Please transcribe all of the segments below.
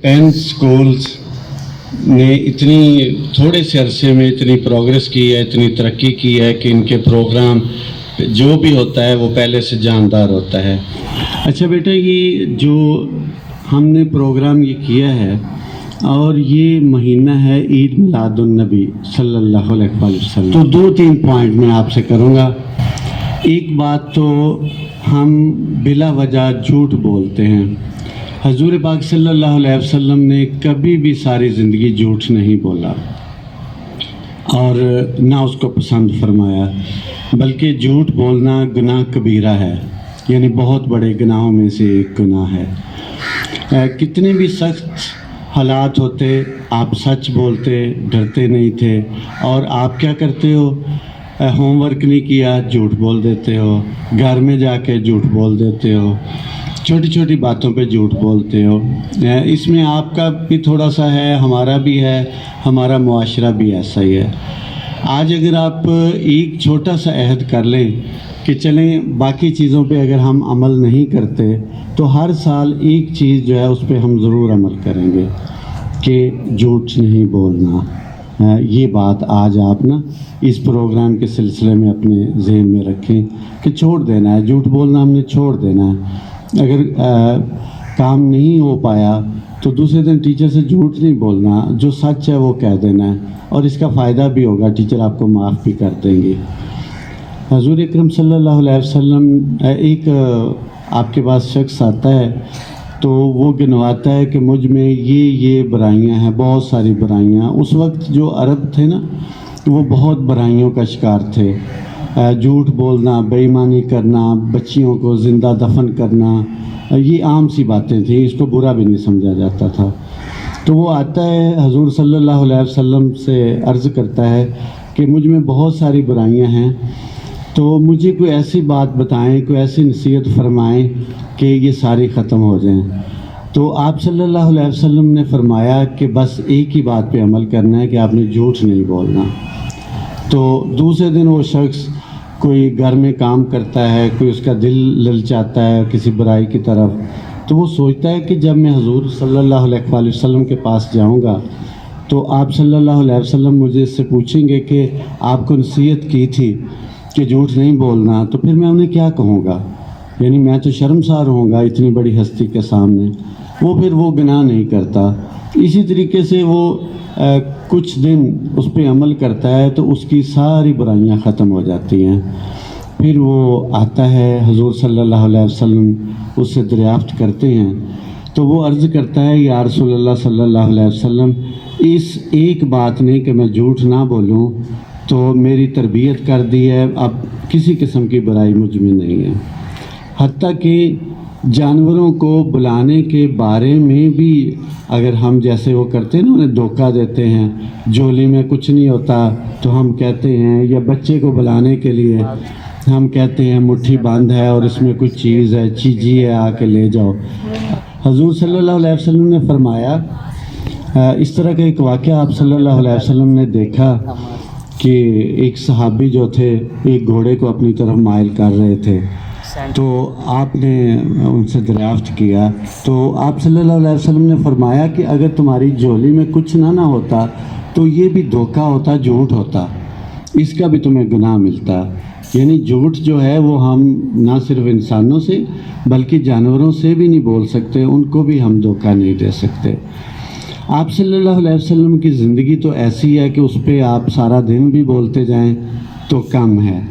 10 schools ने इतनी थोड़े से अरसे में इतनी प्रोग्रेस की है, इतनी तरक्की की है कि इनके प्रोग्राम जो भी होता है वो पहले से जानदार होता है। अच्छा बेटा, ये जो हमने प्रोग्राम ये किया है और ये महीना है ईद मिलादुन्नबी सल्लल्लाहु अलैहि वसल्लम, तो 2-3 पॉइंट मैं आपसे करूँगा। एक बात तो हम बिला वजह झूठ बोलते हैं। हजूर पाक सल्लल्लाहु अलैहि वसल्लम ने कभी भी सारी ज़िंदगी झूठ नहीं बोला और ना उसको पसंद फरमाया, बल्कि झूठ बोलना गुनाह कबीरा है, यानी बहुत बड़े गुनाहों में से एक गुनाह है। कितने भी सख्त हालात होते आप सच बोलते, डरते नहीं थे। और आप क्या करते हो, होमवर्क नहीं किया झूठ बोल देते हो, घर में जाके झूठ बोल देते हो, छोटी छोटी बातों पे झूठ बोलते हो। इसमें आपका भी थोड़ा सा है, हमारा भी है, हमारा मुआशरा भी ऐसा ही है। आज अगर आप एक छोटा सा अहद कर लें कि चलें बाकी चीज़ों पे अगर हम अमल नहीं करते तो हर साल एक चीज़ जो है उस पर हम ज़रूर अमल करेंगे कि झूठ नहीं बोलना। ये बात आज आप ना इस प्रोग्राम के सिलसिले में अपने ज़हन में रखें कि छोड़ देना है, झूठ बोलना हमने छोड़ देना है। अगर काम नहीं हो पाया तो दूसरे दिन टीचर से झूठ नहीं बोलना, जो सच है वो कह देना है और इसका फ़ायदा भी होगा, टीचर आपको माफ़ भी कर देंगे। हजूर अकरम सल्लल्लाहु अलैहि वसल्लम, एक आपके पास शख्स आता है तो वो गिनवाता है कि मुझ में ये बुराइयां हैं, बहुत सारी बुराइयां। उस वक्त जो अरब थे ना वो बहुत बुराइयों का शिकार थे। झूठ बोलना, बेईमानी करना, बच्चियों को ज़िंदा दफन करना, ये आम सी बातें थी, इसको बुरा भी नहीं समझा जाता था। तो वो आता है हजूर सल्लल्लाहु अलैहि वसल्लम से अर्ज़ करता है कि मुझ में बहुत सारी बुराइयां हैं, तो मुझे कोई ऐसी बात बताएं, कोई ऐसी नसीहत फरमाएं कि ये सारी ख़त्म हो जाएं। तो आप सल्लल्लाहु अलैहि वसल्लम ने फरमाया कि बस एक ही बात पे अमल करना है कि आपने झूठ नहीं बोलना। तो दूसरे दिन वो शख्स कोई घर में काम करता है, कोई उसका दिल ललचाता है किसी बुराई की तरफ, तो वो सोचता है कि जब मैं हुजूर सल्लल्लाहु अलैहि वसल्लम के पास जाऊंगा तो आप सल्लल्लाहु अलैहि वसल्लम मुझे इससे पूछेंगे कि आपको नसीहत की थी कि झूठ नहीं बोलना, तो फिर मैं उन्हें क्या कहूँगा, यानी मैं तो शर्मसार होऊंगा इतनी बड़ी हस्ती के सामने। वो फिर वो गुनाह नहीं करता। इसी तरीके से वो कुछ दिन उस पर अमल करता है तो उसकी सारी बुराइयां ख़त्म हो जाती हैं। फिर वो आता है, हुजूर सल्लल्लाहु अलैहि वसल्लम उससे दरियाफ्त करते हैं तो वो अर्ज़ करता है, या रसूलल्लाह सल्लल्लाहु अलैहि वसल्लम, इस एक बात ने कि मैं झूठ ना बोलूं तो मेरी तरबियत कर दी है, अब किसी किस्म की बुराई मुझ में नहीं है। हत्ता कि जानवरों को बुलाने के बारे में भी अगर हम जैसे वो करते हैं ना, उन्हें धोखा देते हैं, झोली में कुछ नहीं होता तो हम कहते हैं, या बच्चे को बुलाने के लिए हम कहते हैं मुट्ठी बंद है और इसमें कुछ चीज़ है, चीज़ी है, आके ले जाओ। हजूर सल्लल्लाहु अलैहि वसल्लम ने फरमाया, इस तरह का एक वाक़या आप सल्लल्लाहु अलैहि वसल्लम ने देखा कि एक सहाबी जो थे एक घोड़े को अपनी तरफ माइल कर रहे थे, तो आपने उनसे दरियाफ्त किया तो आप सल्लल्लाहु अलैहि वसल्लम ने फरमाया कि अगर तुम्हारी झोली में कुछ ना होता तो ये भी धोखा होता, झूठ होता, इसका भी तुम्हें गुनाह मिलता। यानी झूठ जो है वो हम ना सिर्फ इंसानों से बल्कि जानवरों से भी नहीं बोल सकते, उनको भी हम धोखा नहीं दे सकते। आप सल्लल्लाहु अलैहि वसल्लम की ज़िंदगी तो ऐसी है कि उस पर आप सारा दिन भी बोलते जाएं तो कम है,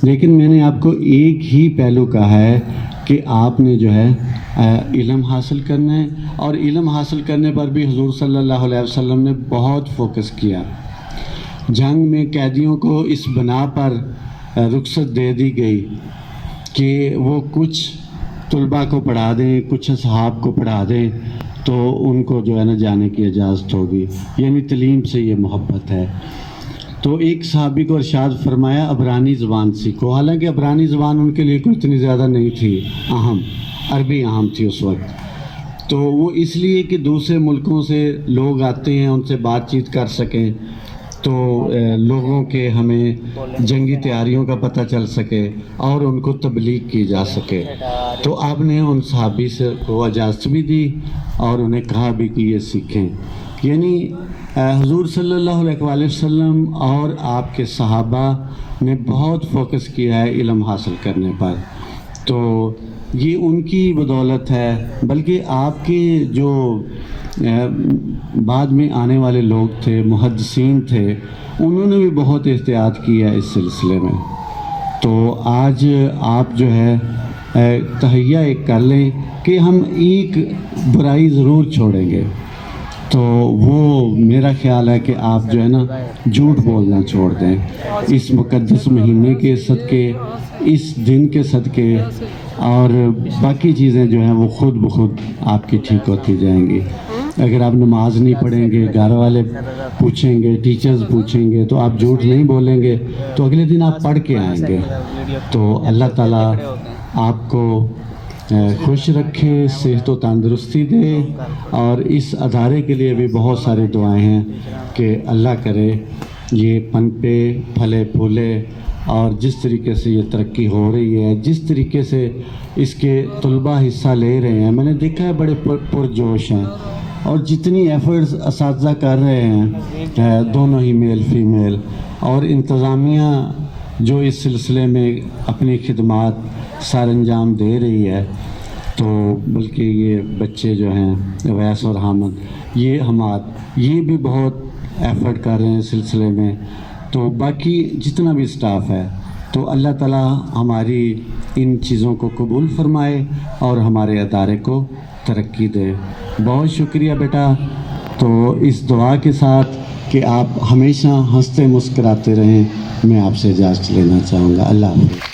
लेकिन मैंने आपको एक ही पहलू कहा है कि आपने जो है इल्म हासिल करना है, और इल्म हासिल करने पर भी हुजूर सल्लल्लाहु अलैहि वसल्लम ने बहुत फोकस किया। जंग में कैदियों को इस बना पर रुखसत दे दी गई कि वो कुछ तुलबा को पढ़ा दें, कुछ असहाब को पढ़ा दें, तो उनको जो है ना जाने की इजाज़त होगी, यानी तलीम से ये मोहब्बत है। तो एक सहाबी को इरशाद फरमाया, अबरानी ज़बान सीखो। हालांकि अबरानी ज़बान उनके लिए कोई इतनी ज़्यादा नहीं थी, अरबी अहम थी उस वक्त। तो वो इसलिए कि दूसरे मुल्कों से लोग आते हैं, उनसे बातचीत कर सकें, تو لوگوں کے ہمیں جنگی تیاریوں کا پتہ چل سکے اور ان کو تبلیغ کی جا سکے. تو آپ نے ان صحابی سے کو اجازت بھی دی اور انہیں کہا بھی کہ یہ سیکھیں. یعنی حضور صلی اللہ علیہ وآلہ وسلم اور آپ کے صحابہ نے بہت فوکس کیا ہے علم حاصل کرنے پر. تو یہ ان کی بدولت ہے، بلکہ آپ کے جو بعد میں آنے والے لوگ تھے، محدثین تھے، انہوں نے بھی بہت احتیاط کیا اس سلسلے میں. تو آج آپ جو ہے تہیہ ایک کر لیں کہ ہم ایک برائی ضرور چھوڑیں گے. تو وہ میرا خیال ہے کہ آپ جو ہے نا جھوٹ بولنا چھوڑ دیں اس مقدس مہینے کے صدقے، اس دن کے صدقے، اور باقی چیزیں جو ہیں وہ خود بخود آپ کی ٹھیک ہوتی جائیں گی. اگر آپ نماز نہیں پڑھیں گے، گھر والے پوچھیں گے، ٹیچرز پوچھیں گے، تو آپ جھوٹ نہیں بولیں گے تو اگلے دن آپ پڑھ کے آئیں گے. تو اللہ تعالیٰ آپ کو خوش رکھے، صحت و تندرستی دے، اور اس ادارے کے لیے بھی بہت ساری دعائیں ہیں کہ اللہ کرے یہ پنپے پھلے پھولے، اور جس طریقے سے یہ ترقی ہو رہی ہے، جس طریقے سے اس کے طلباء حصہ لے رہے ہیں، میں نے دیکھا ہے بڑے پرجوش ہیں، اور جتنی ایفرٹس اساتذہ کر رہے ہیں دونوں ہی میل فیمیل، اور انتظامیہ جو اس سلسلے میں اپنی خدمات سر انجام دے رہی ہے. تو بلکہ یہ بچے جو ہیں اویس اور حامد، یہ حماد، یہ بھی بہت ایفرٹ کر رہے ہیں اس سلسلے میں. تو باقی جتنا بھی اسٹاف ہے، تو اللہ تعالیٰ ہماری ان چیزوں کو قبول فرمائے اور ہمارے ادارے کو ترقی دے. بہت شکریہ بیٹا. تو اس دعا کے ساتھ کہ آپ ہمیشہ ہنستے مسکراتے رہیں، میں آپ سے اجازت لینا چاہوں گا. اللہ حافظ.